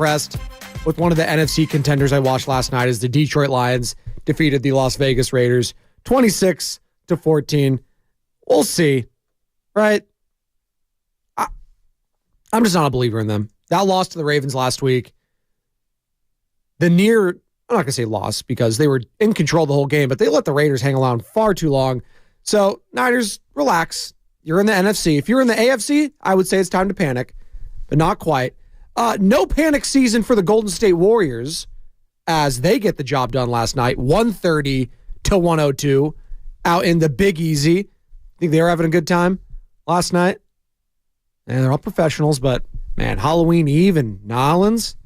impressed with one of the NFC contenders I watched last night as the Detroit Lions defeated the Las Vegas Raiders 26-14. We'll see, right? I'm just not a believer in them. That loss to the Ravens last week, I'm not going to say loss because they were in control the whole game, but they let the Raiders hang around far too long. So, Niners, relax. You're in the NFC. If you're in the AFC, I would say it's time to panic, but not quite. No panic season for the Golden State Warriors as they get the job done last night, 130-102 out in the Big Easy. Think they were having a good time last night? And they're all professionals, but, man, Halloween Eve in Nolans.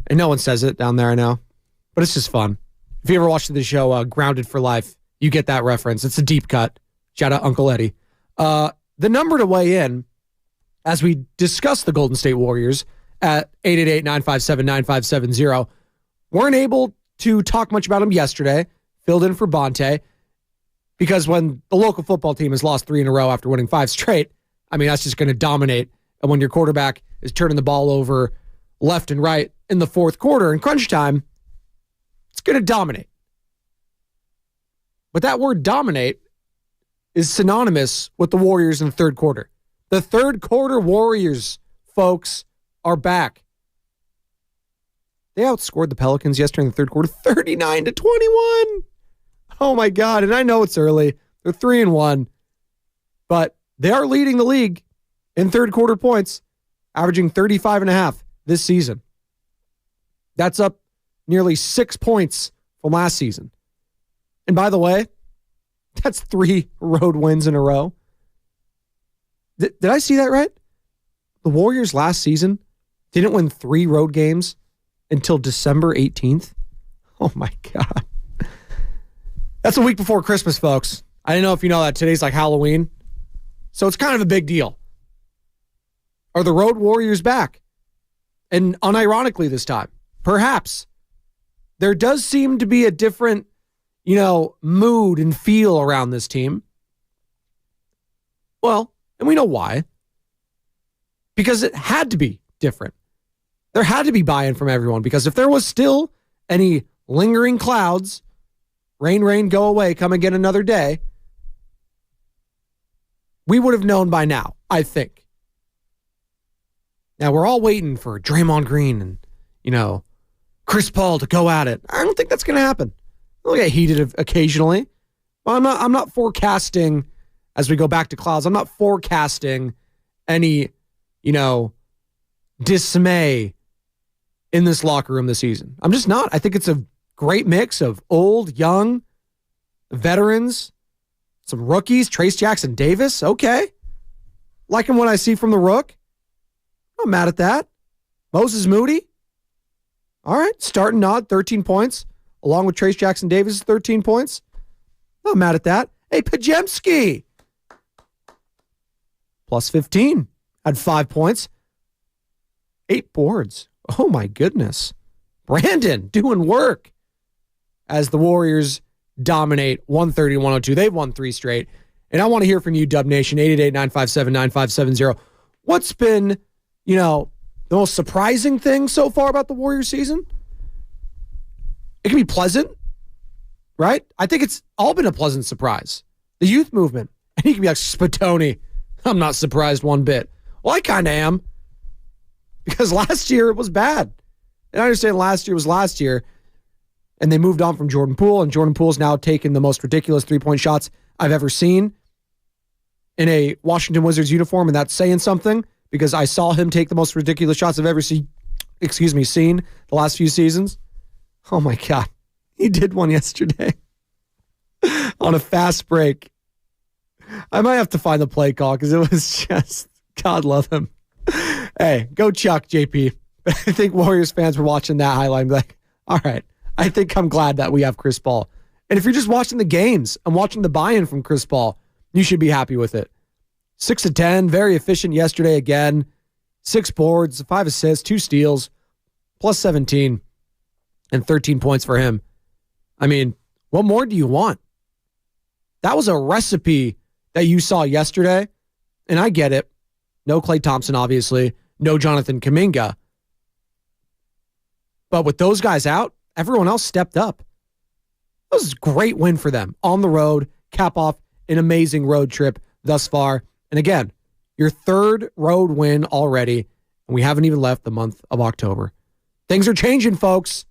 And no one says it down there, I know. But it's just fun. If you ever watched the show Grounded for Life, you get that reference. It's a deep cut. Shout out Uncle Eddie. The number to weigh in as we discuss the Golden State Warriors at 888-957-9570. Weren't able to talk much about them yesterday. Filled in for Bonte. Because when the local football team has lost 3 in a row after winning 5 straight, I mean, that's just going to dominate. And when your quarterback is turning the ball over left and right in the fourth quarter in crunch time, it's going to dominate. But that word dominate is synonymous with the Warriors in the third quarter. The third quarter Warriors, folks, are back. They outscored the Pelicans yesterday in the third quarter 39-21. Oh my God. And I know it's early. They're 3-1. But they are leading the league in third quarter points, averaging 35.5 this season. That's up nearly 6 points from last season. And by the way, that's 3 road wins in a row. Did I see that right? The Warriors last season didn't win 3 road games until December 18th. Oh my God. That's a week before Christmas, folks. I didn't know if you know that today's like Halloween. So it's kind of a big deal. Are the Road Warriors back? And unironically this time, perhaps. There does seem to be a different, mood and feel around this team. Well, and we know why. Because it had to be different. There had to be buy-in from everyone, because if there was still any lingering clouds, rain, go away, come again another day, we would have known by now, I think. Now, we're all waiting for Draymond Green and, Chris Paul to go at it. I don't think that's going to happen. They'll get heated occasionally. But I'm not forecasting, as we go back to clouds, I'm not forecasting any, dismay in this locker room this season. I'm just not. I think it's a great mix of old, young, veterans, some rookies, Trace Jackson Davis. Okay. Liking what I see from the Rook. I'm not mad at that. Moses Moody. All right. Starting odd, 13 points, along with Trace Jackson Davis, 13 points. Not mad at that. Hey, Pajemski. Plus 15. Had 5 points. 8 boards. Oh, my goodness. Brandon doing work as the Warriors dominate 130-102. They've won 3 straight. And I want to hear from you, Dub Nation, 888-957-9570. What's been, the most surprising thing so far about the Warriors season? It can be pleasant, right? I think it's all been a pleasant surprise. The youth movement. And you can be like, Spadoni, I'm not surprised one bit. Well, I kind of am. Because last year it was bad. And I understand last year was last year. And they moved on from Jordan Poole. And Jordan Poole's now taken the most ridiculous 3-point shots I've ever seen in a Washington Wizards uniform. And that's saying something, because I saw him take the most ridiculous shots I've ever seen the last few seasons. Oh my God. He did one yesterday on a fast break. I might have to find the play call because it was just, God love him. Hey, go Chuck, JP. I think Warriors fans were watching that highlight and be like, all right, I think I'm glad that we have Chris Paul. And if you're just watching the games and watching the buy-in from Chris Paul, you should be happy with it. 6 of 10, very efficient yesterday again. 6 boards, 5 assists, 2 steals, plus 17, and 13 points for him. I mean, what more do you want? That was a recipe that you saw yesterday, and I get it. No Klay Thompson, obviously. No Jonathan Kuminga. But with those guys out, everyone else stepped up. That was a great win for them on the road, cap off an amazing road trip thus far. And again, your third road win already, and we haven't even left the month of October. Things are changing, folks.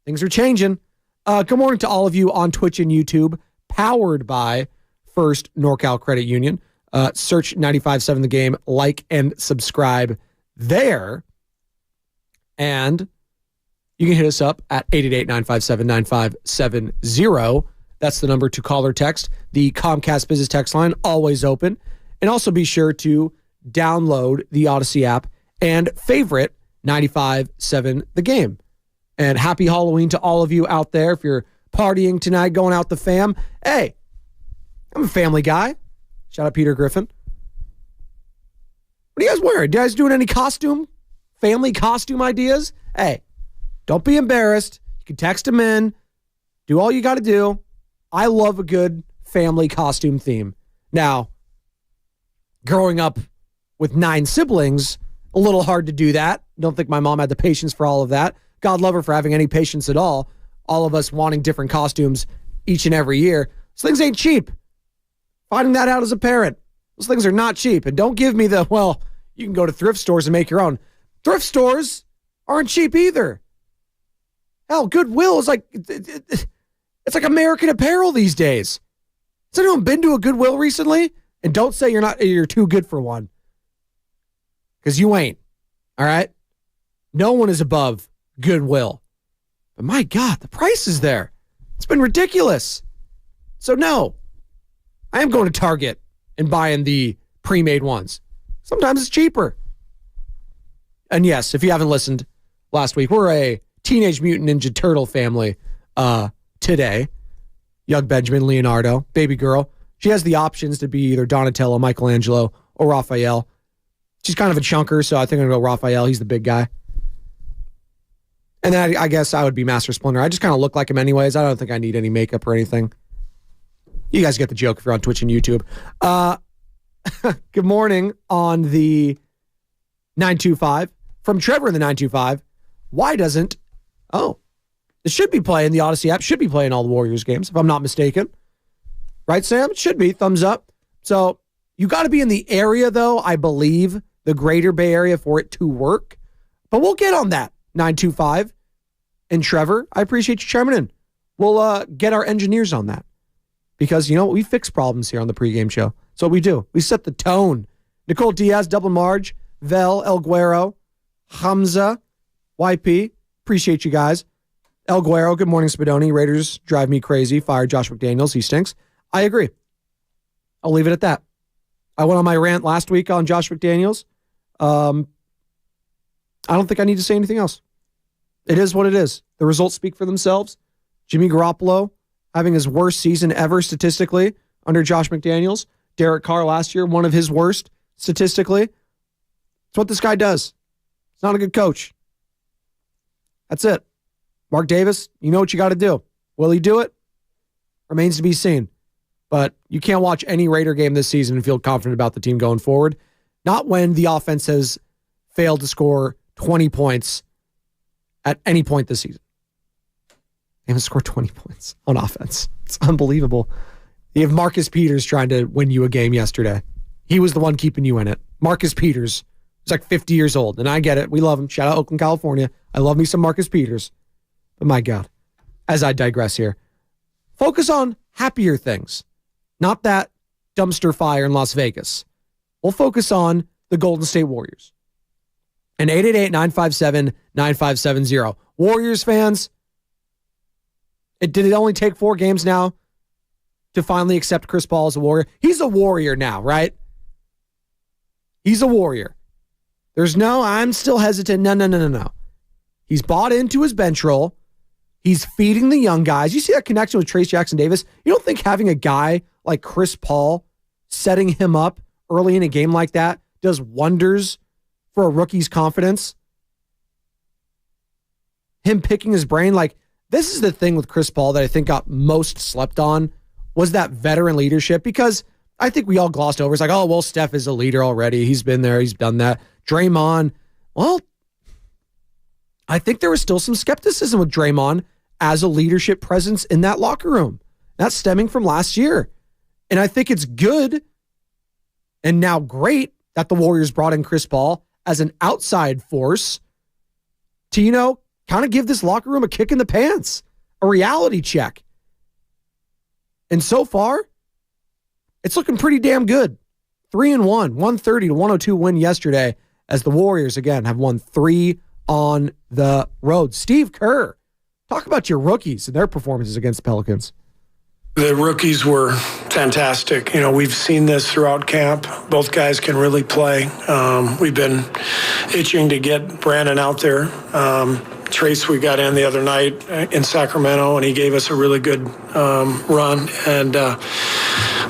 Things are changing. Good morning to all of you on Twitch and YouTube, powered by First NorCal Credit Union. Search 95.7 The Game, like and subscribe there. And you can hit us up at 888-957-9570. That's the number to call or text. The Comcast Business Text line, always open. And also be sure to download the Odyssey app and favorite 95.7 The Game. And happy Halloween to all of you out there. If you're partying tonight, going out the fam, hey, I'm a family guy. Shout out Peter Griffin. What are you guys wearing? You guys doing any family costume ideas? Hey, don't be embarrassed. You can text them in. Do all you got to do. I love a good family costume theme. Now, growing up with 9 siblings, a little hard to do that. Don't think my mom had the patience for all of that. God love her for having any patience at all. All of us wanting different costumes each and every year. Those things ain't cheap. Finding that out as a parent. Those things are not cheap. And don't give me the, well, you can go to thrift stores and make your own. Thrift stores aren't cheap either. Hell, Goodwill is like, it's like American Apparel these days. Has anyone been to a Goodwill recently? And don't say you're too good for one. Because you ain't. All right? No one is above Goodwill. But my God, the price is there. It's been ridiculous. So no, I am going to Target and buying the pre-made ones. Sometimes it's cheaper. And yes, if you haven't listened last week, we're a Teenage Mutant Ninja Turtle family today. Young Benjamin, Leonardo, baby girl. She has the options to be either Donatello, Michelangelo, or Raphael. She's kind of a chunker, so I think I'm going to go Raphael. He's the big guy. And then I guess I would be Master Splinter. I just kind of look like him anyways. I don't think I need any makeup or anything. You guys get the joke if you're on Twitch and YouTube. Good morning on the 925. From Trevor in the 925. Why doesn't... Oh, it should be playing. The Odyssey app should be playing all the Warriors games, if I'm not mistaken. Right, Sam? It should be. Thumbs up. So you got to be in the area, though, I believe, the greater Bay Area for it to work. But we'll get on that. 925. And Trevor, I appreciate you chiming in. We'll get our engineers on that. Because, you know, we fix problems here on the pregame show. That's what we do. We set the tone. Nicole Diaz, Double Marge, Vel, El Guero, Hamza, YP. Appreciate you guys. El Guero, good morning, Spadoni. Raiders drive me crazy. Fire Josh McDaniels. He stinks. I agree. I'll leave it at that. I went on my rant last week on Josh McDaniels. I don't think I need to say anything else. It is what it is. The results speak for themselves. Jimmy Garoppolo having his worst season ever statistically under Josh McDaniels. Derek Carr last year, one of his worst statistically. It's what this guy does. He's not a good coach. That's it. Mark Davis, you know what you got to do. Will he do it? Remains to be seen. But you can't watch any Raider game this season and feel confident about the team going forward. Not when the offense has failed to score 20 points at any point this season. They haven't scored 20 points on offense. It's unbelievable. You have Marcus Peters trying to win you a game yesterday. He was the one keeping you in it. Marcus Peters. He's like 50 years old, and I get it. We love him. Shout out Oakland, California. I love me some Marcus Peters. But my God, as I digress here, focus on happier things, not that dumpster fire in Las Vegas. We'll focus on the Golden State Warriors. And 888-957-9570. Warriors fans, did it only take 4 games now to finally accept Chris Paul as a Warrior? He's a Warrior now, right? He's a Warrior. There's no, I'm still hesitant. No. He's bought into his bench role. He's feeding the young guys. You see that connection with Trace Jackson Davis? You don't think having a guy like Chris Paul setting him up early in a game like that does wonders for a rookie's confidence? Him picking his brain, like, this is the thing with Chris Paul that I think got most slept on, was that veteran leadership, because I think we all glossed over. It's like, oh, well, Steph is a leader already. He's been there. He's done that. Draymond, well, I think there was still some skepticism with Draymond as a leadership presence in that locker room. That's stemming from last year. And I think it's good and now great that the Warriors brought in Chris Paul as an outside force to, kind of give this locker room a kick in the pants, a reality check. And so far, it's looking pretty damn good. 3-1, 130-102 win yesterday as the Warriors, again, have won 3 on the road. Steve Kerr, talk about your rookies and their performances against the Pelicans. The rookies were fantastic. We've seen this throughout camp. Both guys can really play. We've been itching to get Brandon out there. Trace, we got in the other night in Sacramento, and he gave us a really good run.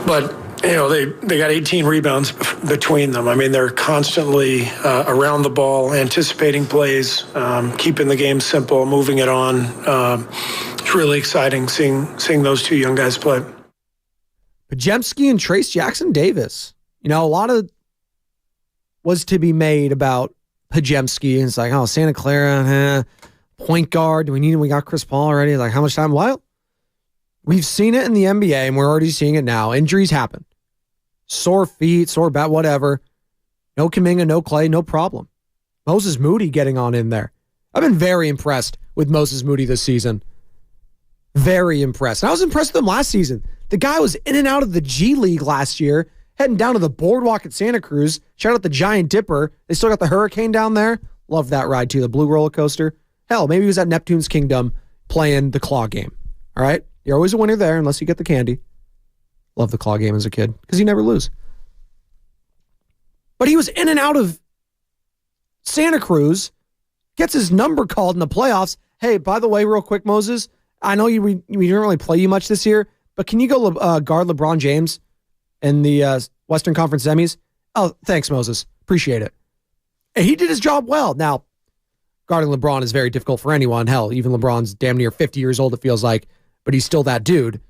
But they got 18 rebounds between them. I mean, they're constantly around the ball, anticipating plays, keeping the game simple, moving it on. It's really exciting seeing those two young guys play. Podziemski and Trace Jackson Davis. A lot of was to be made about Podziemski. And it's like, Santa Clara, point guard. Do we need him? We got Chris Paul already. Like, how much time? Well, we've seen it in the NBA, and we're already seeing it now. Injuries happen. Sore feet, sore back, whatever. No Kuminga, no Clay, no problem. Moses Moody getting on in there. I've been very impressed with Moses Moody this season. Very impressed. And I was impressed with him last season. The guy was in and out of the G League last year, heading down to the boardwalk at Santa Cruz. Shout out the Giant Dipper. They still got the Hurricane down there. Love that ride too, the Blue Roller Coaster. Hell, maybe he was at Neptune's Kingdom playing the claw game. All right? You're always a winner there unless you get the candy. Love the claw game as a kid because you never lose. But he was in and out of Santa Cruz, gets his number called in the playoffs. Hey, by the way, real quick, Moses, I know we didn't really play you much this year, but can you go guard LeBron James in the Western Conference semis? Oh, thanks, Moses. Appreciate it. And he did his job well. Now, guarding LeBron is very difficult for anyone. Hell, even LeBron's damn near 50 years old, it feels like, but he's still that dude.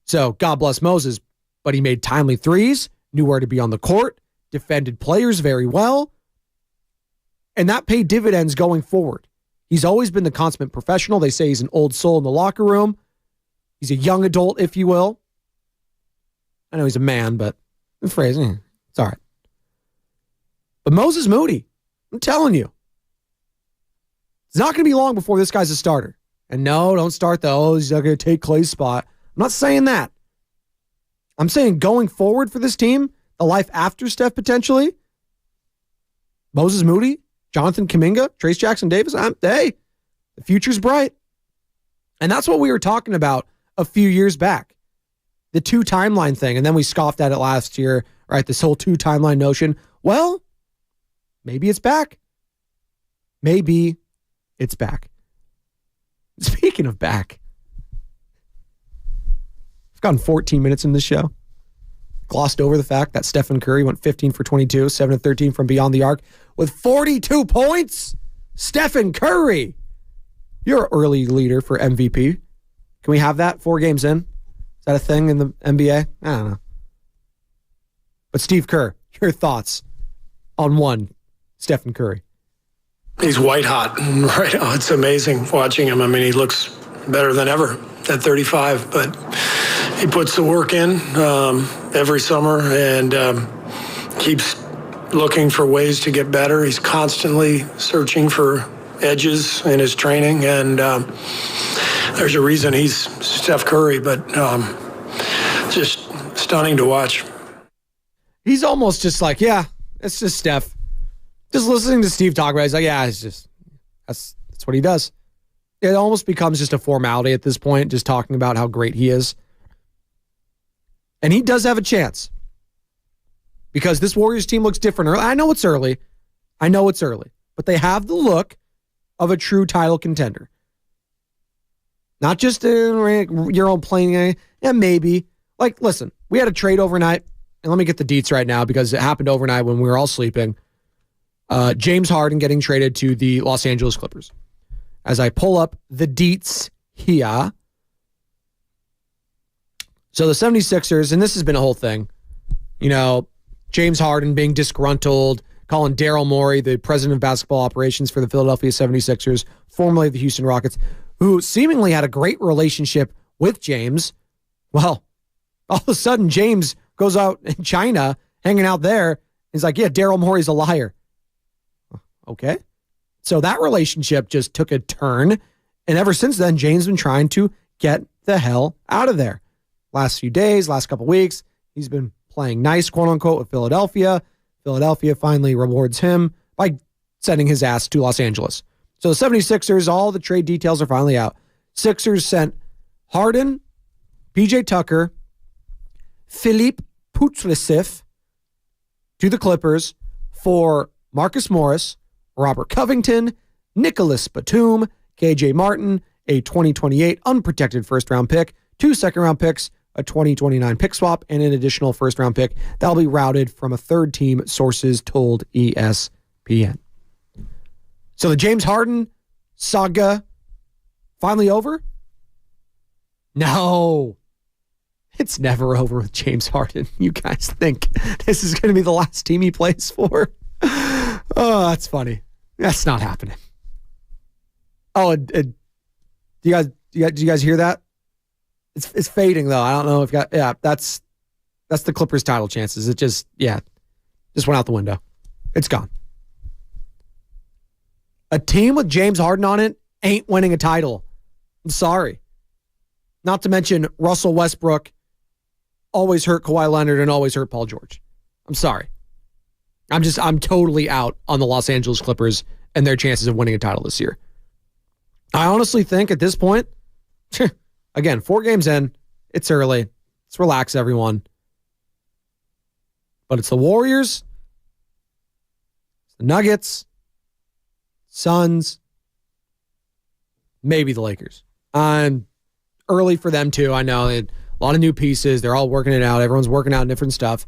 So, God bless Moses, but he made timely threes, knew where to be on the court, defended players very well, and that paid dividends going forward. He's always been the consummate professional. They say he's an old soul in the locker room. He's a young adult, if you will. I know he's a man, but the phrase, it's all right. But Moses Moody, I'm telling you, it's not going to be long before this guy's a starter. And no, don't start he's not going to take Clay's spot. I'm not saying that. I'm saying going forward for this team, the life after Steph potentially, Moses Moody, Jonathan Kuminga, Trace Jackson Davis, the future's bright. And that's what we were talking about a few years back. The 2 timeline thing. And then we scoffed at it last year, right? This whole 2 timeline notion. Well, maybe it's back. Maybe it's back. Speaking of back, I've gotten 14 minutes in this show. Glossed over the fact that Stephen Curry went 15 for 22, 7 of 13 from beyond the arc with 42 points. Stephen Curry, you're an early leader for MVP. Can we have that 4 games in? Is that a thing in the NBA? I don't know. But Steve Kerr, your thoughts on one Stephen Curry? He's white hot right now. It's amazing watching him. I mean, he looks better than ever at 35, but he puts the work in every summer and keeps looking for ways to get better. He's constantly searching for edges in his training, and there's a reason he's Steph Curry, but just stunning to watch. He's almost just like, yeah, it's just Steph. Just listening to Steve talk about it, he's like, yeah, it's just, that's what he does. It almost becomes just a formality at this point, just talking about how great he is. And he does have a chance. Because this Warriors team looks different early. I know it's early. But they have the look of a true title contender. Not just your own playing. Yeah, maybe. Like, listen, we had a trade overnight. And let me get the deets right now because it happened overnight when we were all sleeping. James Harden getting traded to the Los Angeles Clippers. As I pull up the deets here. So the 76ers, and this has been a whole thing, James Harden being disgruntled, calling Daryl Morey, the president of basketball operations for the Philadelphia 76ers, formerly of the Houston Rockets, who seemingly had a great relationship with James. Well, all of a sudden, James goes out in China, hanging out there. He's like, yeah, Daryl Morey's a liar. Okay. So that relationship just took a turn. And ever since then, James has been trying to get the hell out of there. Last few days, last couple weeks, he's been playing nice, quote unquote, with Philadelphia. Philadelphia finally rewards him by sending his ass to Los Angeles. So the 76ers, all the trade details are finally out. Sixers sent Harden, PJ Tucker, Philippe Pouzlesif to the Clippers for Marcus Morris, Robert Covington, Nicholas Batum, KJ Martin, a 2028 unprotected first-round pick, 2 second-round picks, a 2029 pick swap, and an additional first-round pick that'll be routed from a third team, sources told ESPN. So the James Harden saga finally over? No. It's never over with James Harden. You guys think this is going to be the last team he plays for? Oh, that's funny. That's not happening. Oh, do you guys hear that? It's fading though. I don't know if that's the Clippers title chances. It just went out the window. It's gone. A team with James Harden on it ain't winning a title. I'm sorry. Not to mention Russell Westbrook always hurt Kawhi Leonard and always hurt Paul George. I'm sorry. I'm totally out on the Los Angeles Clippers and their chances of winning a title this year. I honestly think at this point, again, 4 games in, it's early. Let's relax, everyone. But it's the Warriors, the Nuggets, Suns, maybe the Lakers. Early for them too. I know they had a lot of new pieces. They're all working it out. Everyone's working out different stuff.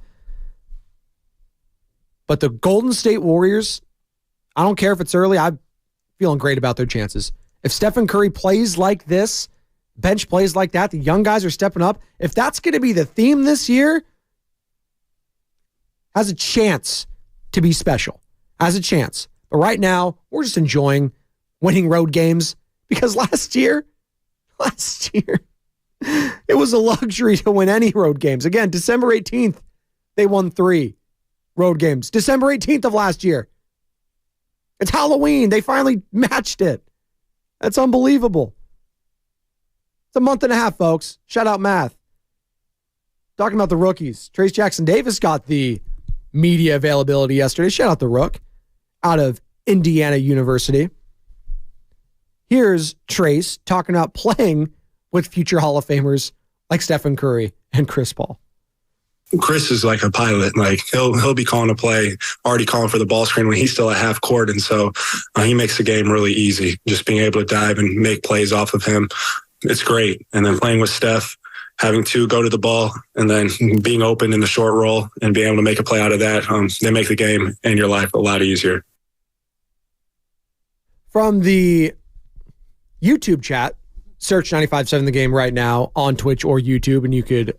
But the Golden State Warriors, I don't care if it's early. I'm feeling great about their chances. If Stephen Curry plays like this, bench plays like that, the young guys are stepping up. If that's going to be the theme this year, has a chance to be special. Has a chance. But right now, we're just enjoying winning road games because last year, it was a luxury to win any road games. Again, December 18th, they won 3 road games. December 18th of last year. It's Halloween. They finally matched it. That's unbelievable. It's a month and a half, folks. Shout out math. Talking about the rookies. Trace Jackson Davis got the media availability yesterday. Shout out the Rook out of Indiana University. Here's Trace talking about playing with future Hall of Famers like Stephen Curry and Chris Paul. Chris is like a pilot. Like he'll be calling a play, already calling for the ball screen when he's still at half court. And so he makes the game really easy. Just being able to dive and make plays off of him. It's great. And then playing with Steph, having to go to the ball and then being open in the short roll and being able to make a play out of that. They make the game and your life a lot easier. From the YouTube chat, search 95.7 The Game right now on Twitch or YouTube, and you could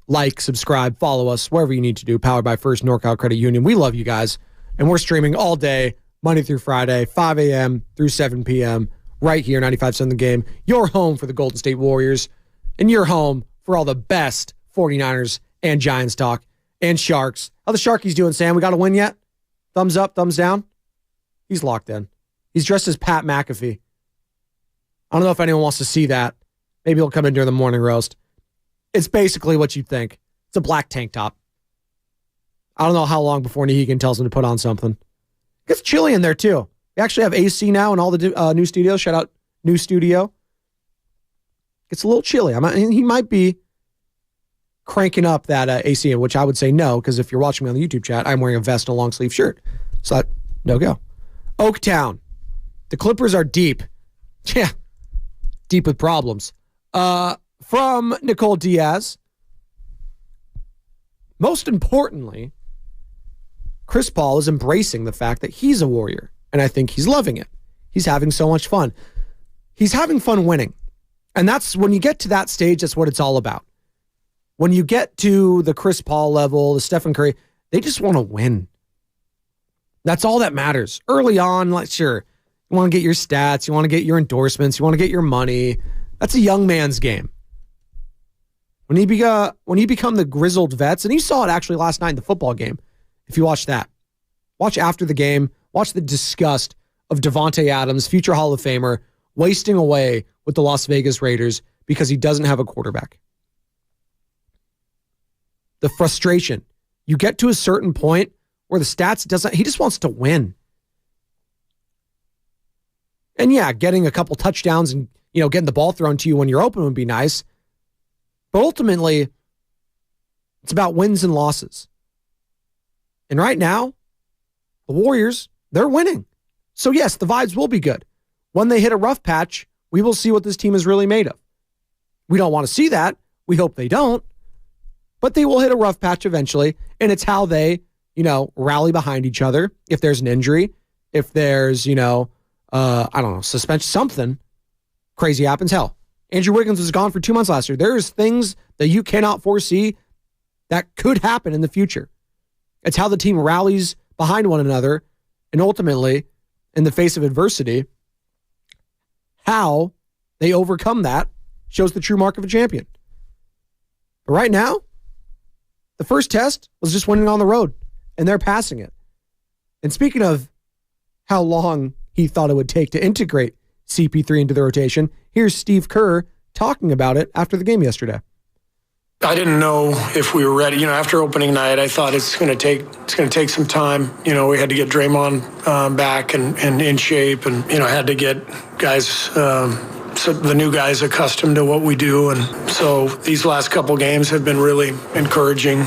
like, subscribe, follow us, wherever you need to do. Powered by First NorCal Credit Union. We love you guys, and we're streaming all day, Monday through Friday, 5 a.m. through 7 p.m. right here, 95.7 The Game. Your home for the Golden State Warriors, and your home for all the best 49ers and Giants talk and Sharks. How the Sharkies doing, Sam? We got a win yet? Thumbs up, thumbs down? He's locked in. He's dressed as Pat McAfee. I don't know if anyone wants to see that. Maybe he'll come in during the morning roast. It's basically what you'd think. It's a black tank top. I don't know how long before Nahegan tells him to put on something. It gets chilly in there, too. We actually have AC now in all the new studios. Shout out new studio. It's a little chilly. He might be cranking up that AC, which I would say no, because if you're watching me on the YouTube chat, I'm wearing a vest and a long sleeve shirt. So that, no go. Oaktown. The Clippers are deep. Yeah. Deep with problems. From Nicole Diaz. Most importantly, Chris Paul is embracing the fact that he's a Warrior, and I think he's loving it. He's having so much fun. He's having fun winning. And that's when you get to that stage, that's what it's all about. When you get to the Chris Paul level, the Stephen Curry, they just want to win. That's all that matters. Early on, like, sure, you want to get your stats, you want to get your endorsements, you want to get your money. That's a young man's game. When you become the grizzled vets, and you saw it actually last night in the football game, if you watch that. Watch after the game, watch the disgust of Davante Adams, future Hall of Famer, wasting away with the Las Vegas Raiders because he doesn't have a quarterback. The frustration. You get to a certain point where the stats doesn't, he just wants to win. And yeah, getting a couple touchdowns and, getting the ball thrown to you when you're open would be nice. But ultimately, it's about wins and losses. And right now, the Warriors, they're winning. So yes, the vibes will be good. When they hit a rough patch, we will see what this team is really made of. We don't want to see that. We hope they don't. But they will hit a rough patch eventually. And it's how they, rally behind each other. If there's an injury, if there's, suspension, something crazy happens. Hell, Andrew Wiggins was gone for 2 months last year. There's things that you cannot foresee that could happen in the future. It's how the team rallies behind one another, and ultimately, in the face of adversity, how they overcome that shows the true mark of a champion. But right now, the first test was just winning on the road, and they're passing it. And speaking of how long he thought it would take to integrate CP3 into the rotation, here's Steve Kerr talking about it after the game yesterday. I didn't know if we were ready. After opening night, I thought it's going to take some time. We had to get Draymond back and in shape, and had to get guys, so the new guys, accustomed to what we do. And so these last couple games have been really encouraging.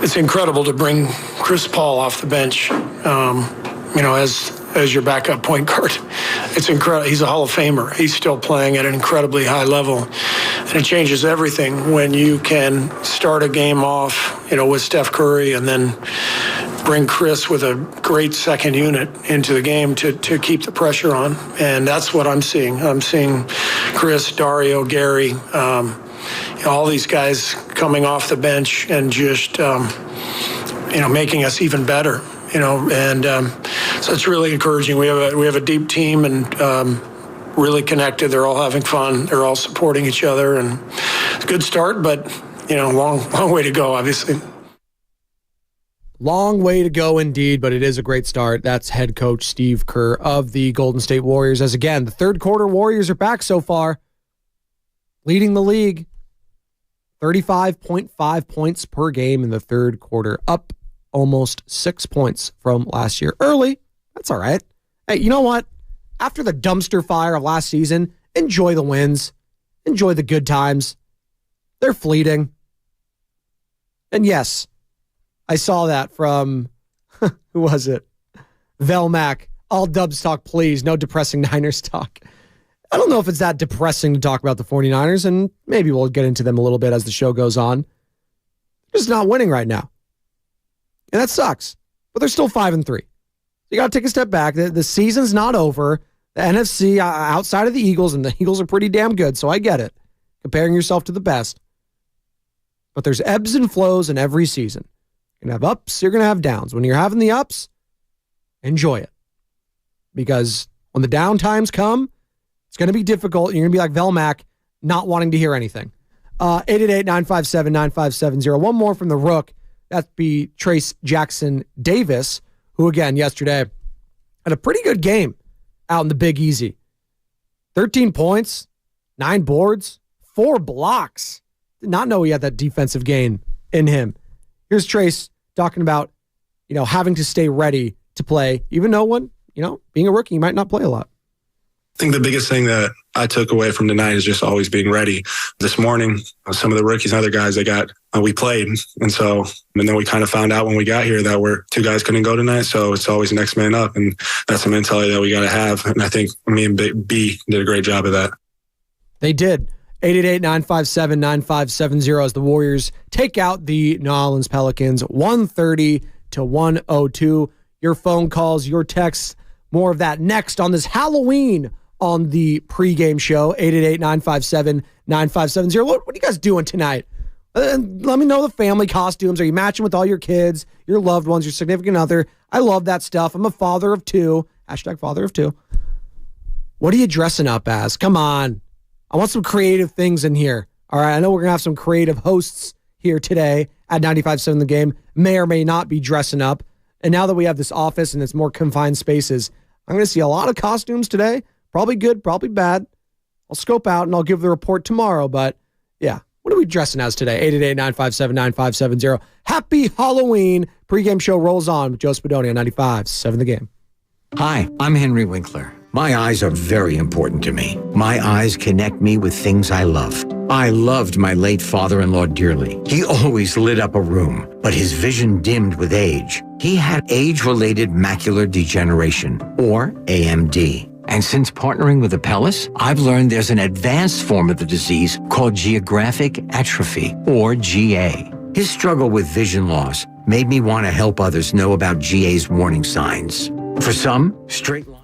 It's incredible to bring Chris Paul off the bench, as your backup point guard. It's incredible. He's a Hall of Famer. He's still playing at an incredibly high level. And it changes everything when you can start a game off, with Steph Curry and then bring Chris with a great second unit into the game to keep the pressure on. And that's what I'm seeing. I'm seeing Chris, Dario, Gary, all these guys coming off the bench and just, making us even better. So it's really encouraging. We have a deep team and really connected. They're all having fun. They're all supporting each other, and it's a good start. But long way to go, obviously. Long way to go indeed, but it is a great start. That's head coach Steve Kerr of the Golden State Warriors. As again, the third quarter Warriors are back so far, leading the league. 35.5 points per game in the third quarter, up almost 6 points from last year. Early, that's all right. Hey, you know what? After the dumpster fire of last season, enjoy the wins. Enjoy the good times. They're fleeting. And yes, I saw that from, who was it? Velmac. All Dubs talk, please. No depressing Niners talk. I don't know if it's that depressing to talk about the 49ers, and maybe we'll get into them a little bit as the show goes on. They're just not winning right now. And that sucks. But they're still 5-3. You got to take a step back. The season's not over. The NFC, outside of the Eagles, and the Eagles are pretty damn good, so I get it. Comparing yourself to the best. But there's ebbs and flows in every season. You're going to have ups, you're going to have downs. When you're having the ups, enjoy it. Because when the down times come, it's going to be difficult. You're going to be like Velmac, not wanting to hear anything. 888-957-9570. One more from the Rook. That'd be Trace Jackson Davis, who, again, yesterday had a pretty good game out in the Big Easy. 13 points, 9 boards, 4 blocks. Did not know he had that defensive game in him. Here's Trace talking about, having to stay ready to play, even though when, being a rookie, you might not play a lot. I think the biggest thing that I took away from tonight is just always being ready. This morning, some of the rookies and other guys we played. And then we kind of found out when we got here that 2 guys couldn't go tonight. So it's always next man up. And that's the mentality that we got to have. And I think me and B did a great job of that. They did. 888-957-9570 as the Warriors take out the New Orleans Pelicans 130-102. Your phone calls, your texts, more of that next on this Halloween on the pregame show, 888-957-9570. What are you guys doing tonight? And let me know the family costumes. Are you matching with all your kids, your loved ones, your significant other? I love that stuff. I'm a father of two. Hashtag father of two. What are you dressing up as? Come on. I want some creative things in here. All right, I know we're going to have some creative hosts here today at 95.7 The Game. May or may not be dressing up. And now that we have this office and it's more confined spaces, I'm going to see a lot of costumes today. Probably good, probably bad. I'll scope out and I'll give the report tomorrow. But yeah, what are we dressing as today? 888-957-9570. Happy Halloween. Pregame show rolls on with Joe Spadoni on 95.7 The Game. Hi, I'm Henry Winkler. My eyes are very important to me. My eyes connect me with things I love. I loved my late father-in-law dearly. He always lit up a room, but his vision dimmed with age. He had age-related macular degeneration, or AMD. And since partnering with Apellis, I've learned there's an advanced form of the disease called geographic atrophy, or GA. His struggle with vision loss made me want to help others know about GA's warning signs. For some, straight line.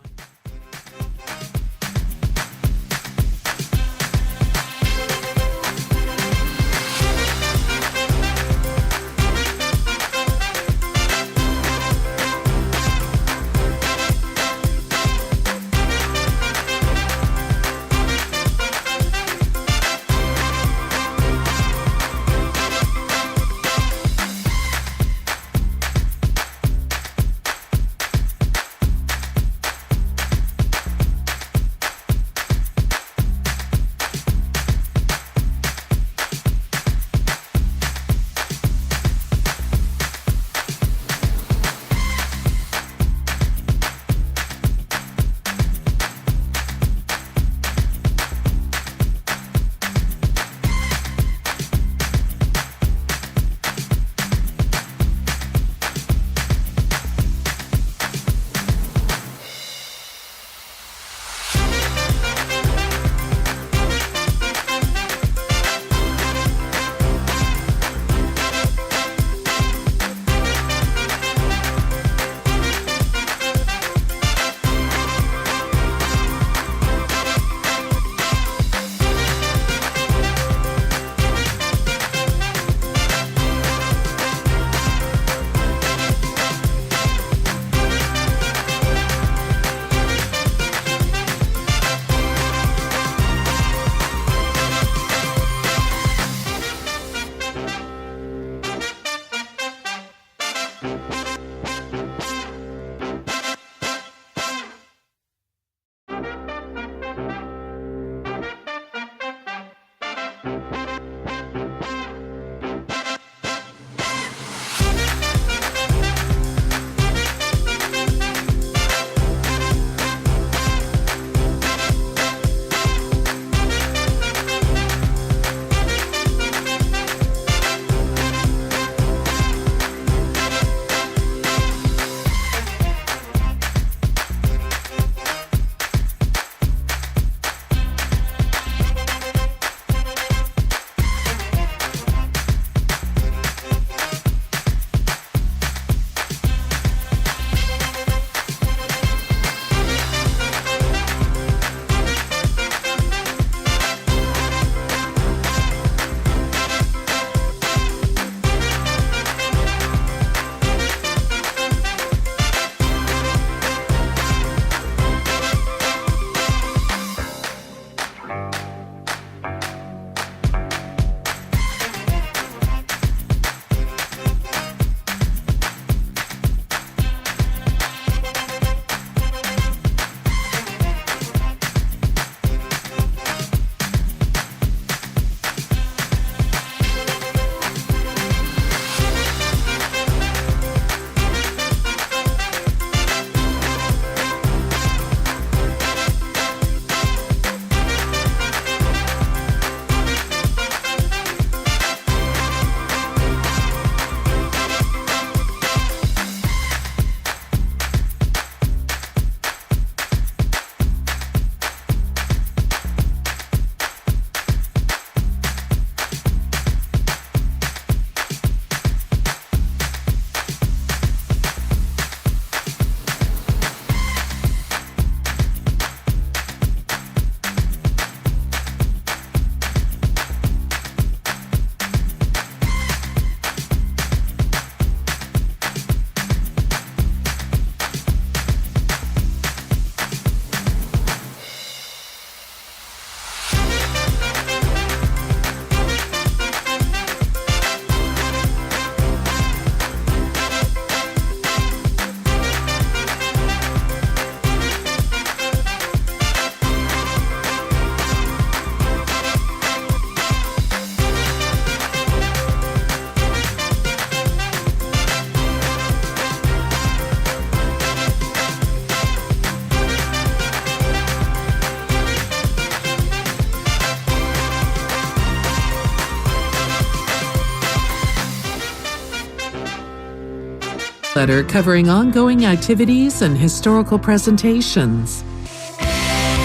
newsletter covering ongoing activities and historical presentations.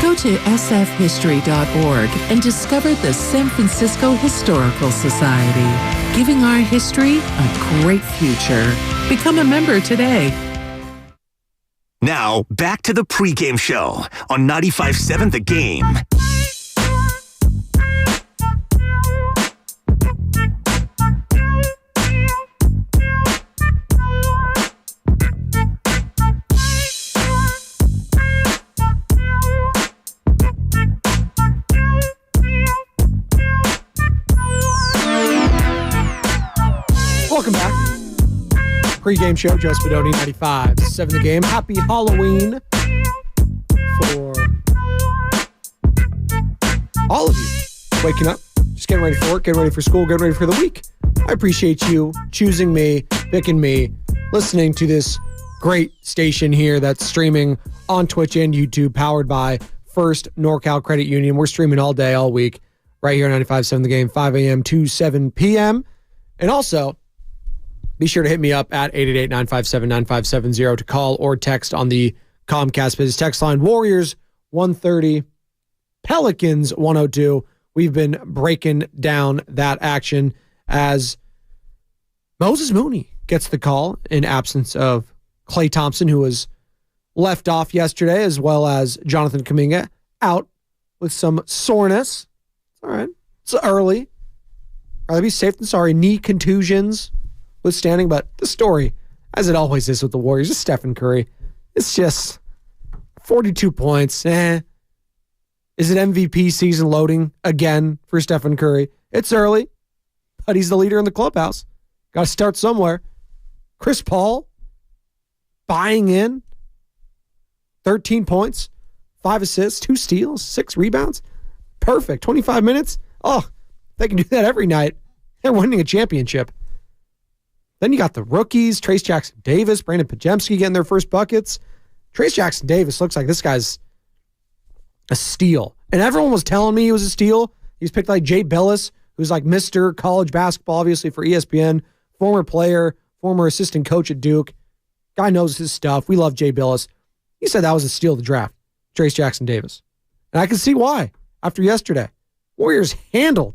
Go to sfhistory.org and discover the San Francisco Historical Society, giving our history a great future. Become a member today. Now, back to the pregame show on 95.7 The Game. Welcome back. Pre-game show, Joe Spadoni, 95.7 The Game. Happy Halloween for all of you. Waking up, just getting ready for work, getting ready for school, getting ready for the week. I appreciate you choosing me, picking me, listening to this great station here that's streaming on Twitch and YouTube, powered by First NorCal Credit Union. We're streaming all day, all week, right here on 95.7 The Game, 5 a.m. to 7 p.m. And also, be sure to hit me up at 888-957-9570 to call or text on the Comcast Business text line. Warriors 130, Pelicans 102. We've been breaking down that action as Moses Mooney gets the call in absence of Klay Thompson, who was left off yesterday, as well as Jonathan Kuminga out with some soreness. All right. It's early. Rather be safe than sorry. Knee contusions withstanding, but the story, as it always is with the Warriors, is Stephen Curry. It's just 42 points. Is it MVP season loading again for Stephen Curry? It's early, but he's the leader in the clubhouse. Got to start somewhere. Chris Paul buying in. 13 points, 5 assists, 2 steals, 6 rebounds. Perfect. 25 minutes. Oh, they can do that every night. They're winning a championship. Then you got the rookies, Trace Jackson-Davis, Brandon Pajemski getting their first buckets. Trace Jackson-Davis looks like this guy's a steal. And everyone was telling me he was a steal. He's picked like Jay Billis, who's like Mr. College Basketball, obviously for ESPN, former player, former assistant coach at Duke. Guy knows his stuff. We love Jay Billis. He said that was a steal of the draft, Trace Jackson-Davis. And I can see why after yesterday. Warriors handled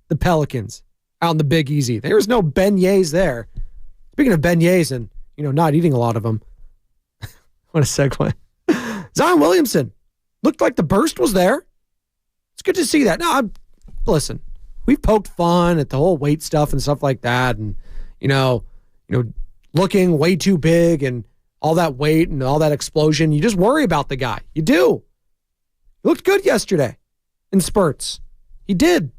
the Pelicans out in the Big Easy. There was no beignets there. Speaking of beignets and, not eating a lot of them. What a segue. Zion Williamson looked like the burst was there. It's good to see that. Now, listen, we've poked fun at the whole weight stuff and stuff like that, and looking way too big and all that weight and all that explosion. You just worry about the guy. You do. He looked good yesterday in spurts. He did.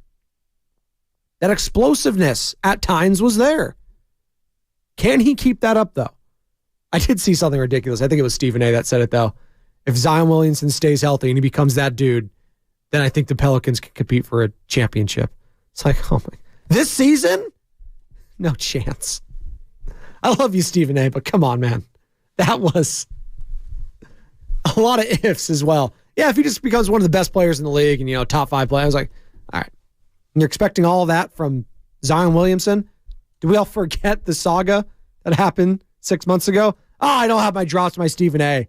That explosiveness at times was there. Can he keep that up, though? I did see something ridiculous. I think it was Stephen A. that said it, though. If Zion Williamson stays healthy and he becomes that dude, then I think the Pelicans can compete for a championship. It's like, oh my. This season? No chance. I love you, Stephen A., but come on, man. That was a lot of ifs as well. Yeah, if he just becomes one of the best players in the league and, top 5 players, I was like, all right. And you're expecting all of that from Zion Williamson? Do we all forget the saga that happened 6 months ago? Oh, I don't have my drops, my Stephen A.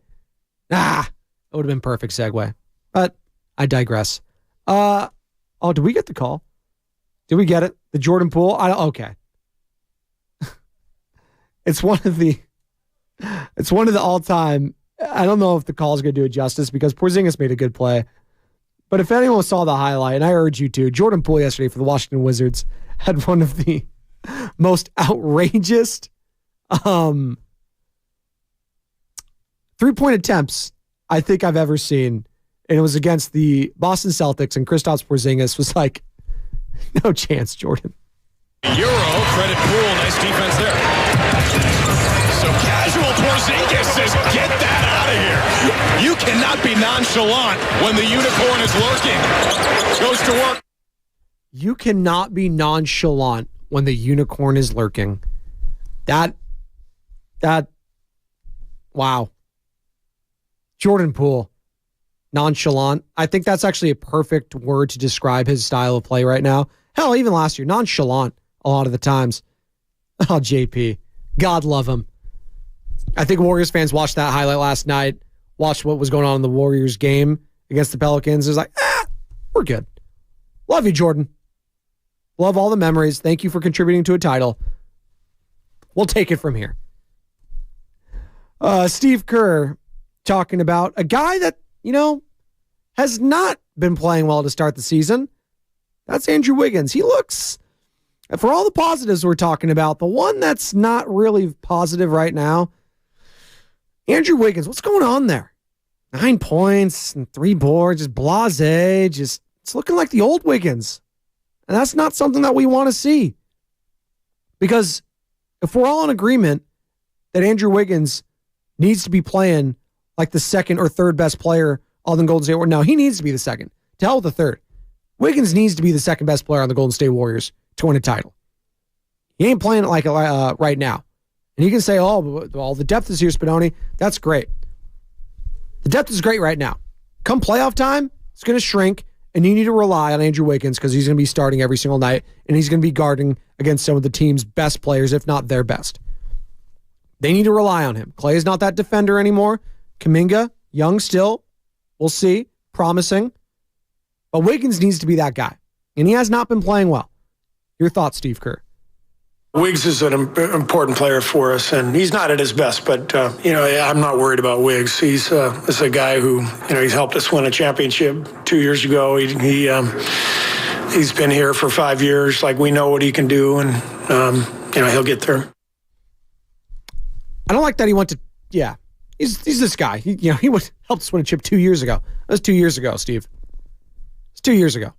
That would have been perfect segue. But I digress. Did we get the call? Did we get it? The Jordan Poole? Okay. It's one of the all-time. I don't know if the call is going to do it justice because Porzingis made a good play. But if anyone saw the highlight, and I urge you to, Jordan Poole yesterday for the Washington Wizards had one of the most outrageous three-point attempts I think I've ever seen. And it was against the Boston Celtics, and Kristaps Porzingis was like, no chance, Jordan. Euro, credit Poole, nice defense there. So casual Porzingis says, get that out of here. You cannot be nonchalant when the unicorn is lurking. Goes to work. You cannot be nonchalant when the unicorn is lurking. Wow. Jordan Poole, nonchalant. I think that's actually a perfect word to describe his style of play right now. Hell, even last year, nonchalant a lot of the times. Oh, JP. God love him. I think Warriors fans watched that highlight last night, watched what was going on in the Warriors game against the Pelicans. It was like, we're good. Love you, Jordan. Love all the memories. Thank you for contributing to a title. We'll take it from here. Steve Kerr talking about a guy that, has not been playing well to start the season. That's Andrew Wiggins. He looks, for all the positives we're talking about, the one that's not really positive right now, Andrew Wiggins, what's going on there? 9 points and 3 boards, just blasé, it's looking like the old Wiggins. And that's not something that we want to see. Because if we're all in agreement that Andrew Wiggins needs to be playing like the second or third best player on the Golden State Warriors, no, he needs to be the second. To hell with the third. Wiggins needs to be the second best player on the Golden State Warriors to win a title. He ain't playing it like right now. And you can say, well, the depth is here, Spadoni. That's great. The depth is great right now. Come playoff time, it's going to shrink, and you need to rely on Andrew Wiggins because he's going to be starting every single night, and he's going to be guarding against some of the team's best players, if not their best. They need to rely on him. Clay is not that defender anymore. Kuminga, young still. We'll see. Promising. But Wiggins needs to be that guy. And he has not been playing well. Your thoughts, Steve Kerr? Wiggs is an important player for us, and he's not at his best, but, I'm not worried about Wiggs. He's a guy who, he's helped us win a championship 2 years ago. He's been here for 5 years. Like, we know what he can do, and, he'll get there. I don't like that he went to, he's this guy. He helped us win a chip 2 years ago. That was 2 years ago, Steve. It's 2 years ago.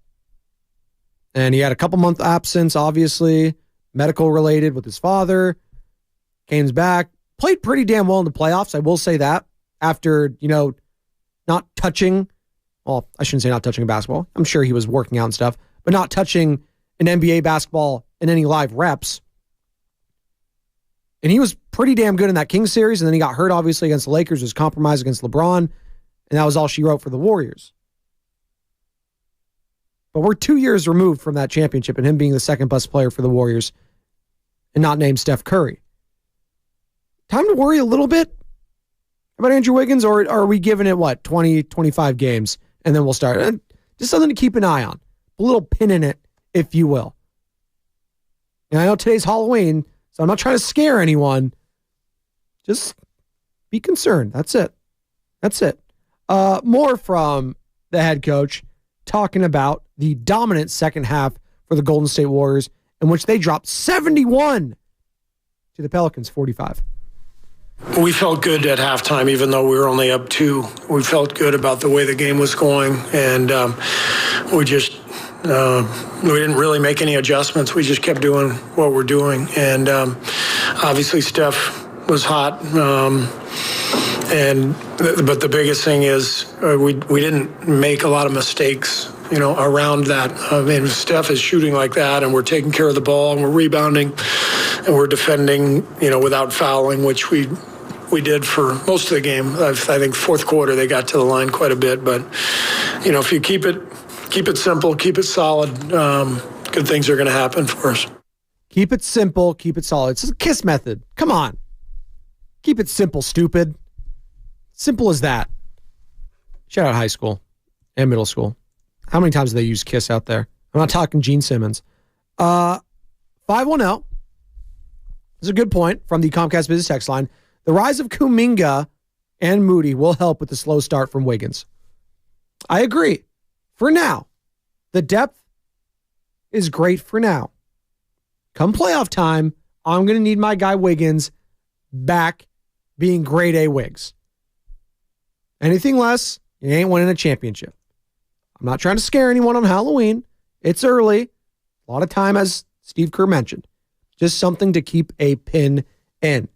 And he had a couple month absence, obviously, medical related with his father. Came back, played pretty damn well in the playoffs. I will say that after, not touching, well, I shouldn't say not touching a basketball. I'm sure he was working out and stuff, but not touching an NBA basketball in any live reps. And he was pretty damn good in that Kings series. And then he got hurt, obviously, against the Lakers, was compromised against LeBron. And that was all she wrote for the Warriors. But we're 2 years removed from that championship and him being the second best player for the Warriors and not named Steph Curry. Time to worry a little bit about Andrew Wiggins, or are we giving it, 20, 25 games, and then we'll start? Just something to keep an eye on. A little pin in it, if you will. And I know today's Halloween, so I'm not trying to scare anyone. Just be concerned. That's it. More from the head coach talking about the dominant second half for the Golden State Warriors, in which they dropped 71 to the Pelicans 45. We felt good at halftime, even though we were only up 2. We felt good about the way the game was going, and we didn't really make any adjustments. We just kept doing what we're doing, and obviously Steph was hot. But the biggest thing is we didn't make a lot of mistakes, around that. I mean, Steph is shooting like that, and we're taking care of the ball, and we're rebounding, and we're defending, without fouling, which we did for most of the game. I think fourth quarter they got to the line quite a bit, but if you keep it simple, keep it solid, good things are going to happen for us. Keep it simple, keep it solid. It's a KISS method. Come on. Keep it simple, stupid. Simple as that. Shout out high school and middle school. How many times do they use KISS out there? I'm not talking Gene Simmons. 510 is a good point from the Comcast Business text line. The rise of Kuminga and Moody will help with the slow start from Wiggins. I agree. For now, the depth is great for now. Come playoff time, I'm going to need my guy Wiggins back being grade A Wiggs. Anything less, you ain't winning a championship. I'm not trying to scare anyone on Halloween. It's early. A lot of time, as Steve Kerr mentioned. Just something to keep a pin in.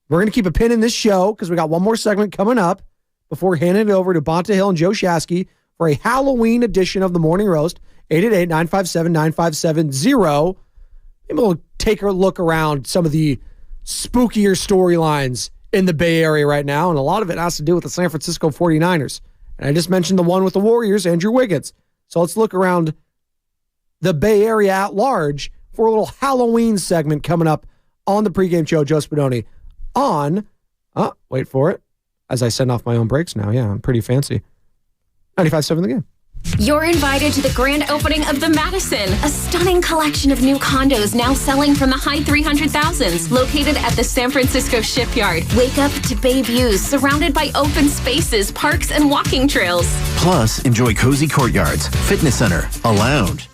We're going to keep a pin in this show because we got one more segment coming up before handing it over to Bonta Hill and Joe Shasky for a Halloween edition of the Morning Roast. 888-957-9570. Maybe we'll take a look around some of the spookier storylines in the Bay Area right now, and a lot of it has to do with the San Francisco 49ers. And I just mentioned the one with the Warriors, Andrew Wiggins. So let's look around the Bay Area at large for a little Halloween segment coming up on the pregame show. Joe Spadoni on Oh, wait for it. As I send off my own breaks now. Yeah, I'm pretty fancy. 95.7 The Game. You're invited to the grand opening of the Madison, a stunning collection of new condos now selling from the high 300,000s, located at the San Francisco Shipyard. Wake up to bay views surrounded by open spaces, parks, and walking trails. Plus, enjoy cozy courtyards, fitness center, a lounge.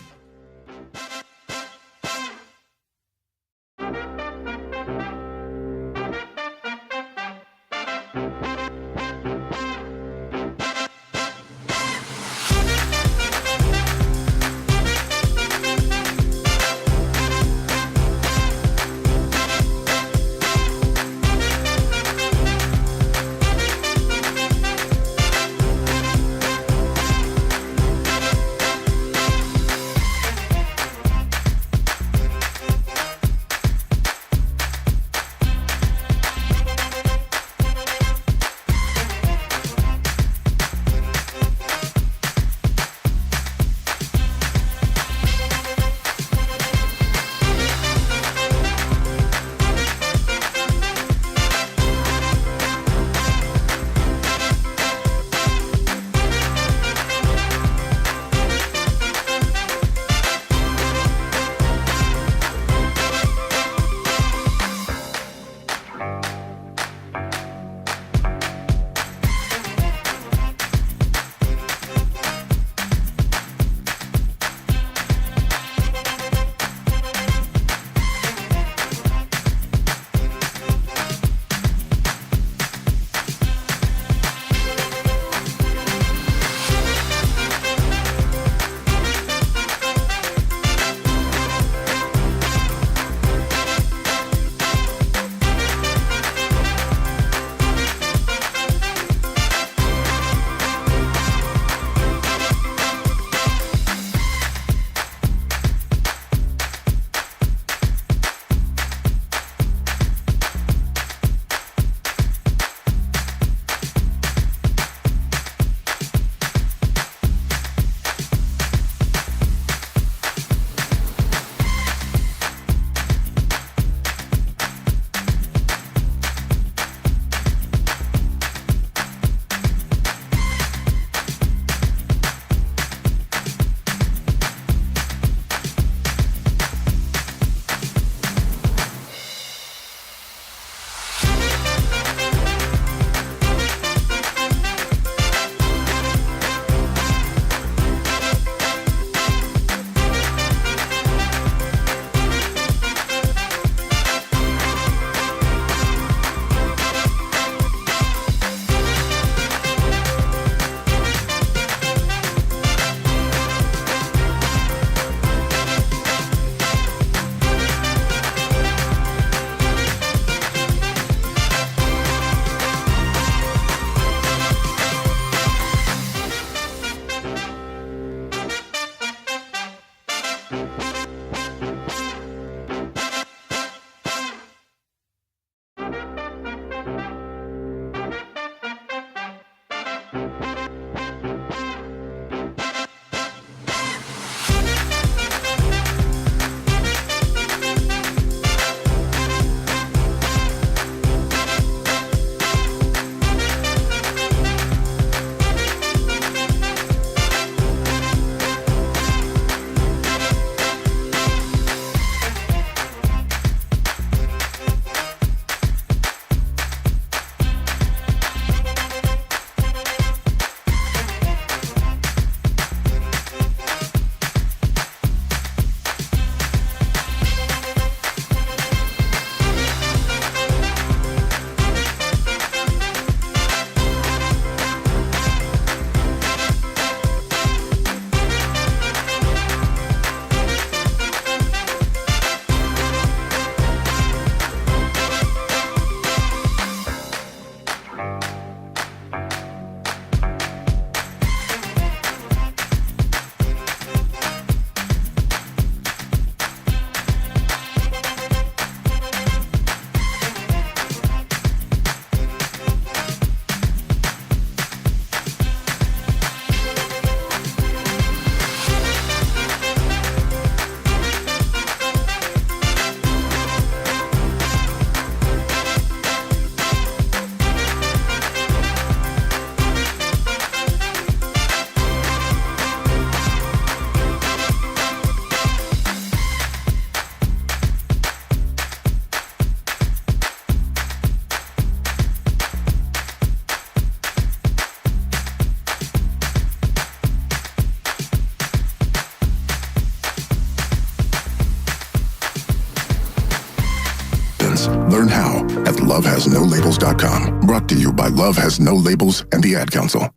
labels. Learn how at lovehasnolabels.com. Brought to you by Love Has No Labels and the Ad Council.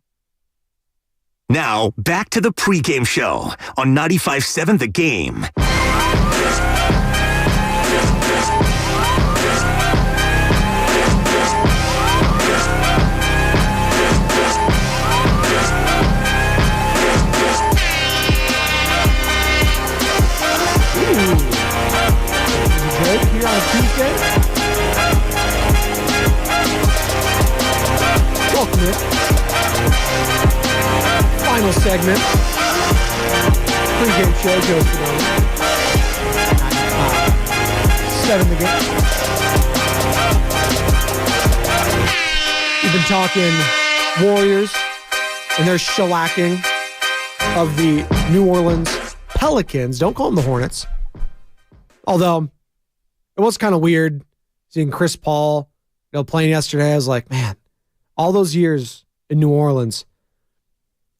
Now, back to the pregame show on 95.7 The Game. Good here on a Tuesday. Welcome in. Final segment. Pre-game show, Joe Spadoni. 7 The Game. We've been talking Warriors and their shellacking of the New Orleans Pelicans. Don't call them the Hornets. Although, it was kind of weird seeing Chris Paul, playing yesterday. I was like, man, all those years in New Orleans.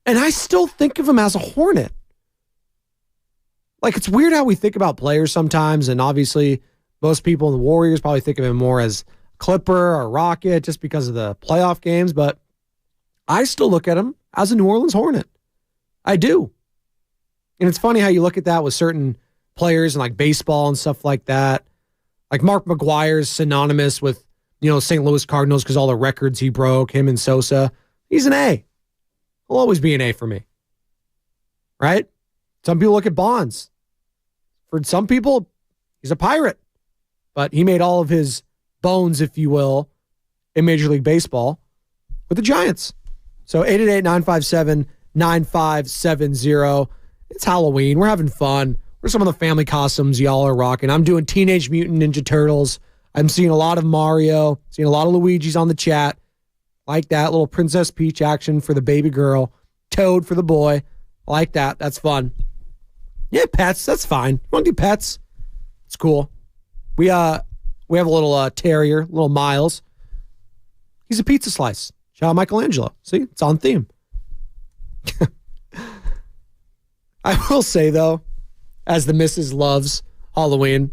And I still think of him as a Hornet. Like, it's weird how we think about players sometimes, and obviously most people in the Warriors probably think of him more as Clipper or Rocket just because of the playoff games, but I still look at him as a New Orleans Hornet. I do. And it's funny how you look at that with certain players in like baseball and stuff like that. Like Mark McGwire's synonymous with, St. Louis Cardinals because all the records he broke, him and Sosa. He's an A. He'll always be an A for me. Right? Some people look at Bonds. For some people, he's a Pirate. But he made all of his bones, if you will, in Major League Baseball with the Giants. So 888-957-9570. It's Halloween. We're having fun. Where's some of the family costumes y'all are rocking? I'm doing Teenage Mutant Ninja Turtles. I'm seeing a lot of Mario, seeing a lot of Luigi's on the chat. Like that. Little Princess Peach action for the baby girl. Toad for the boy. I like that. That's fun. Yeah, pets. That's fine. You want to do pets? It's cool. We have a little terrier, little Miles. He's a pizza slice. Shout out Michelangelo. See? It's on theme. I will say, though, as the missus loves Halloween,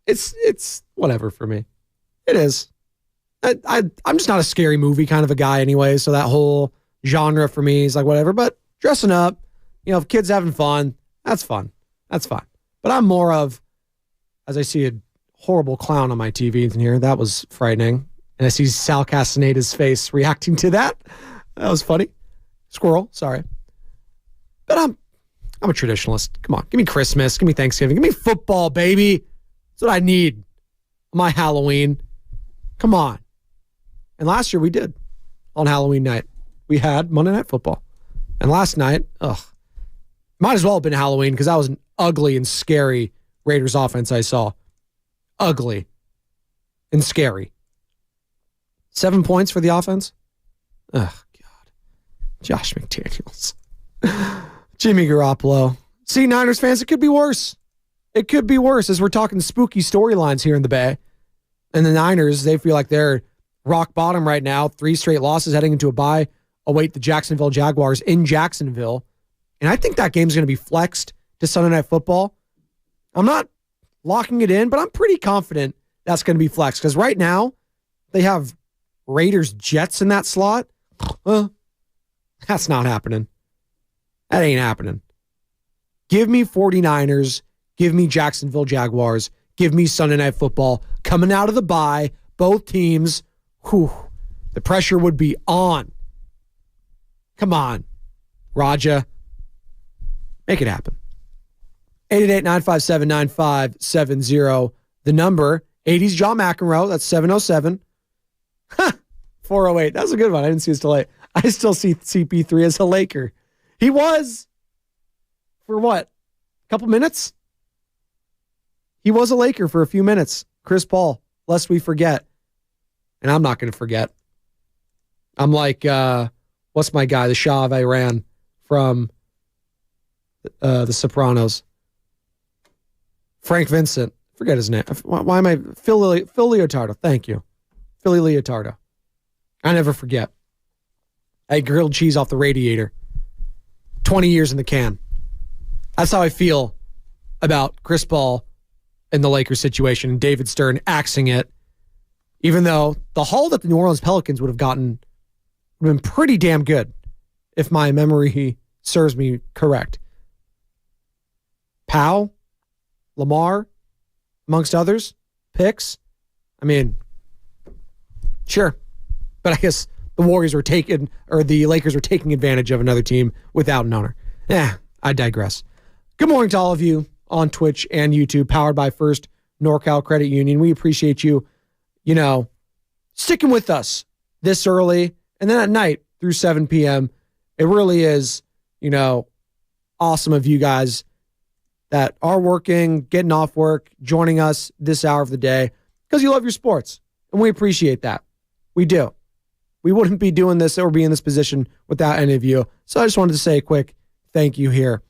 it's whatever for me. It is. I'm just not a scary movie kind of a guy anyway, so that whole genre for me is like whatever. But dressing up, if kids having fun, that's fun. That's fine. But I'm more of, as I see a horrible clown on my TV in here, that was frightening. And I see Sal Castaneda's face reacting to that. That was funny. Squirrel, sorry. But I'm a traditionalist. Come on, give me Christmas, give me Thanksgiving, give me football, baby. That's what I need. My Halloween. Come on. And last year we did on Halloween night. We had Monday Night Football. And last night, might as well have been Halloween because that was an ugly and scary Raiders offense I saw. Ugly and scary. 7 points for the offense? Oh, God. Josh McDaniels. Jimmy Garoppolo. See, Niners fans, it could be worse. It could be worse as we're talking spooky storylines here in the Bay. And the Niners, they feel like they're rock bottom right now. 3 straight losses heading into a bye. Await the Jacksonville Jaguars in Jacksonville. And I think that game's going to be flexed to Sunday Night Football. I'm not locking it in, but I'm pretty confident that's going to be flexed. Because right now, they have Raiders Jets in that slot. That's not happening. That ain't happening. Give me 49ers. Give me Jacksonville Jaguars. Give me Sunday Night Football. Coming out of the bye, both teams, the pressure would be on. Come on, Raja. Make it happen. 888-957-9570. The number, 80s John McEnroe. That's 707. 408. That was a good one. I didn't see it till late. I still see CP3 as a Laker. He was for what? A couple minutes? He was a Laker for a few minutes. Chris Paul, lest we forget. And I'm not going to forget. I'm like, what's my guy? The Shah of Iran from The Sopranos. Frank Vincent. Forget his name. Why am I? Phil Leotardo. Thank you. Philly Leotardo. I never forget. I ate grilled cheese off the radiator. 20 years in the can. That's how I feel about Chris Paul in the Lakers situation, and David Stern axing it, even though the haul that the New Orleans Pelicans would have gotten would have been pretty damn good, if my memory serves me correct. Powell, Lamar, amongst others, picks. I mean, sure. But I guess the Warriors were taking, or the Lakers were taking advantage of another team without an owner. I digress. Good morning to all of you on Twitch and YouTube, powered by First NorCal Credit Union. We appreciate you, sticking with us this early and then at night through 7 p.m. It really is, awesome of you guys that are working, getting off work, joining us this hour of the day because you love your sports. And we appreciate that. We do. We wouldn't be doing this or be in this position without any of you. So I just wanted to say a quick thank you here,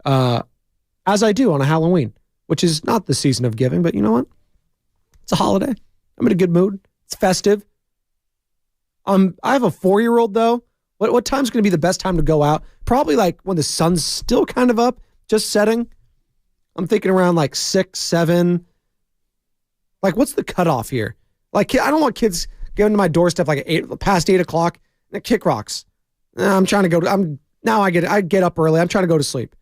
as I do on a Halloween, which is not the season of giving, but you know what? It's a holiday. I'm in a good mood. It's festive. I have a 4-year-old, though. What time's going to be the best time to go out? Probably like when the sun's still kind of up, just setting. I'm thinking around like 6, 7. Like, what's the cutoff here? Like, I don't want kids getting to my doorstep like at past 8 o'clock and kick rocks. I'm trying to go. I get up early. I'm trying to go to sleep.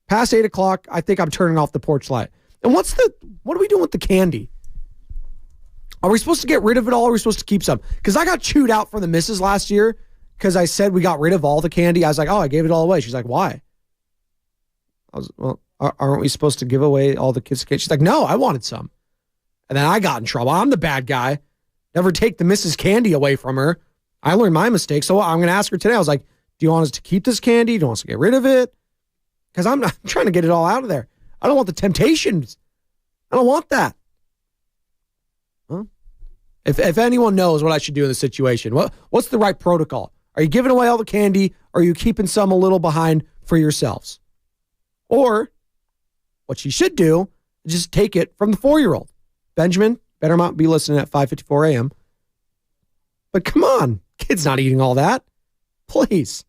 Past 8 o'clock, I think I'm turning off the porch light. And what are we doing with the candy? Are we supposed to get rid of it all, or are we supposed to keep some? Because I got chewed out from the missus last year because I said we got rid of all the candy. I was like, I gave it all away. She's like, why? I was, well, aren't we supposed to give away all the kids' candy? She's like, no, I wanted some. And then I got in trouble. I'm the bad guy. Never take the missus' candy away from her. I learned my mistake, so I'm going to ask her today. I was like, do you want us to keep this candy? Do you want us to get rid of it? Because I'm trying to get it all out of there. I don't want the temptations. I don't want that. Huh? If anyone knows what I should do in this situation, what's the right protocol? Are you giving away all the candy, or are you keeping some a little behind for yourselves? Or what you should do is just take it from the 4-year-old. Benjamin better not be listening at 5:54 a.m. But come on, kid's not eating all that. Please.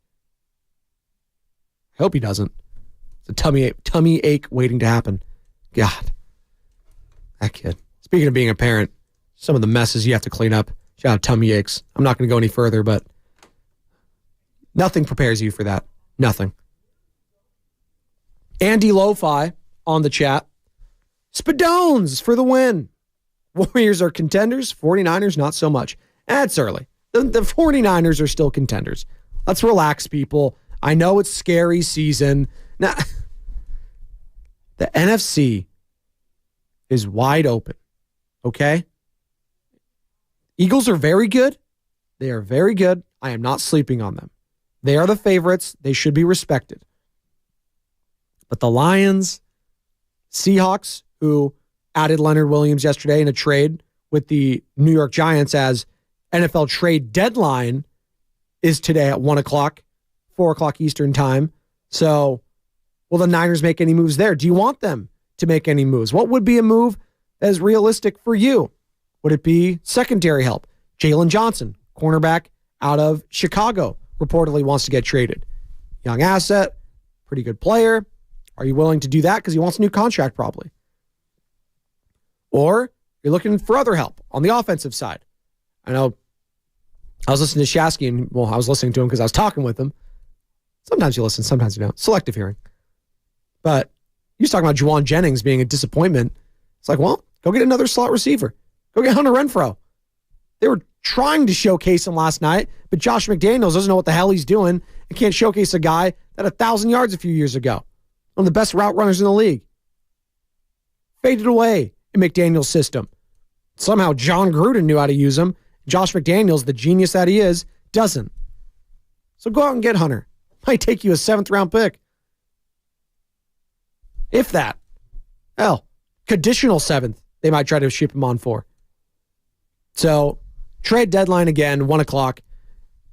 I hope he doesn't. It's a tummy ache waiting to happen. God, that kid. Speaking of being a parent, some of the messes you have to clean up. Shout out tummy aches. I'm not going to go any further, but nothing prepares you for that. Nothing. Andy Lo-Fi on the chat. Spadones for the win. Warriors are contenders. 49ers, not so much. That's early. The 49ers are still contenders. Let's relax, people. I know it's scary season. Now, the NFC is wide open. Okay? Eagles are very good. They are very good. I am not sleeping on them. They are the favorites. They should be respected. But the Lions, Seahawks, who added Leonard Williams yesterday in a trade with the New York Giants, as NFL trade deadline is today at 1 o'clock, 4 o'clock Eastern time. So will the Niners make any moves there? Do you want them to make any moves? What would be a move that is realistic for you? Would it be secondary help? Jalen Johnson, cornerback out of Chicago, reportedly wants to get traded. Young asset, pretty good player. Are you willing to do that? Because he wants a new contract probably. Or you're looking for other help on the offensive side. I know I was listening to Shasky, and I was listening to him because I was talking with him. Sometimes you listen, sometimes you don't. Selective hearing. But he was talking about Juwan Jennings being a disappointment. It's like, well, go get another slot receiver. Go get Hunter Renfrow. They were trying to showcase him last night, but Josh McDaniels doesn't know what the hell he's doing and can't showcase a guy that had 1,000 yards a few years ago. One of the best route runners in the league. Faded away in McDaniels' system. Somehow John Gruden knew how to use him. Josh McDaniels, the genius that he is, doesn't. So go out and get Hunter. Might take you a 7th-round pick. If that. Hell, conditional 7th, they might try to ship him on for. So, trade deadline again, 1 o'clock,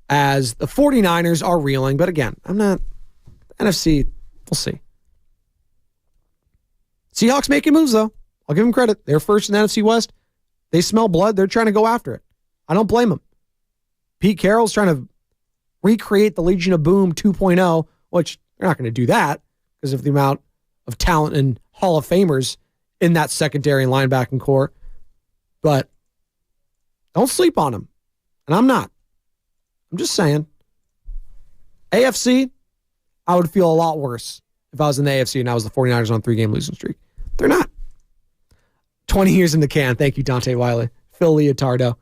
as the 49ers are reeling. But again, I'm not... NFC, we'll see. Seahawks making moves, though. I'll give them credit. They're first in the NFC West. They smell blood. They're trying to go after it. I don't blame them. Pete Carroll's trying to recreate the Legion of Boom 2.0, which they're not going to do that because of the amount of talent and Hall of Famers in that secondary and linebacking core. But don't sleep on them. And I'm not. I'm just saying. AFC, I would feel a lot worse if I was in the AFC and I was the 49ers on a 3-game losing streak. They're not. 20 years in the can. Thank you, Dante Wiley. Phil Leotardo.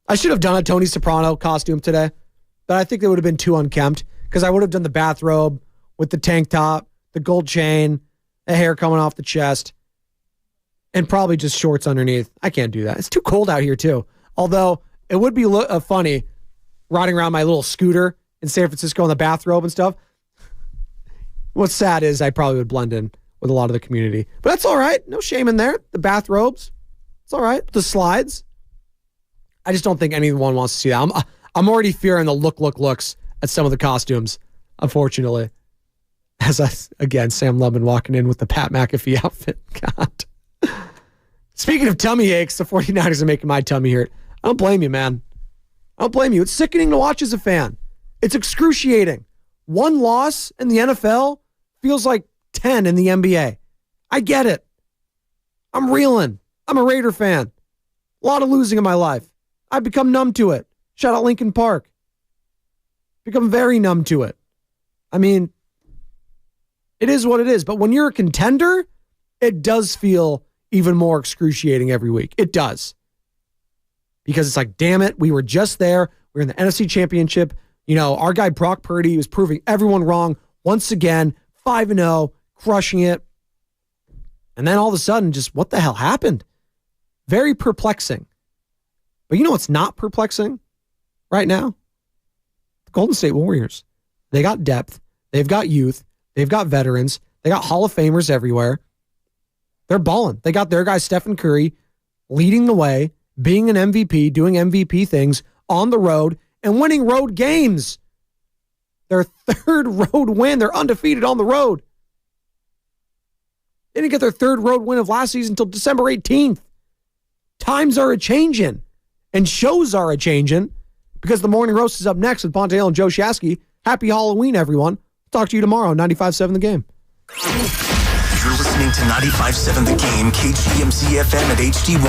I should have done a Tony Soprano costume today, but I think they would have been too unkempt because I would have done the bathrobe with the tank top, the gold chain, the hair coming off the chest, and probably just shorts underneath. I can't do that. It's too cold out here, too. Although, it would be funny riding around my little scooter in San Francisco in the bathrobe and stuff. What's sad is I probably would blend in with a lot of the community. But that's all right. No shame in there. The bathrobes. It's all right. The slides. I just don't think anyone wants to see that. I'm already fearing the looks at some of the costumes, unfortunately. Again, Sam Lubman walking in with the Pat McAfee outfit. God. Speaking of tummy aches, the 49ers are making my tummy hurt. I don't blame you, man. I don't blame you. It's sickening to watch as a fan. It's excruciating. One loss in the NFL feels like 10 in the NBA. I get it. I'm reeling. I'm a Raider fan. A lot of losing in my life. I've become numb to it. Shout out Lincoln Park. Become very numb to it. I mean, it is what it is. But when you're a contender, it does feel even more excruciating every week. It does. Because it's like, damn it, we were just there. We're in the NFC Championship. You know, our guy Brock Purdy was proving everyone wrong once again, 5-0, crushing it. And then all of a sudden, just what the hell happened? Very perplexing. But you know what's not perplexing right now? The Golden State Warriors. They got depth. They've got youth. They've got veterans. They got Hall of Famers everywhere. They're balling. They got their guy Stephen Curry leading the way, being an MVP, doing MVP things on the road, and winning road games. Their third road win. They're undefeated on the road. They didn't get their third road win of last season until December 18th. Times are a-changing, and shows are a-changing, because the Morning Roast is up next with Ponte and Joe Shasky. Happy Halloween, everyone. Talk to you tomorrow on 95.7 The Game. You're listening to 95.7 The Game, KGMZ FM at HD1.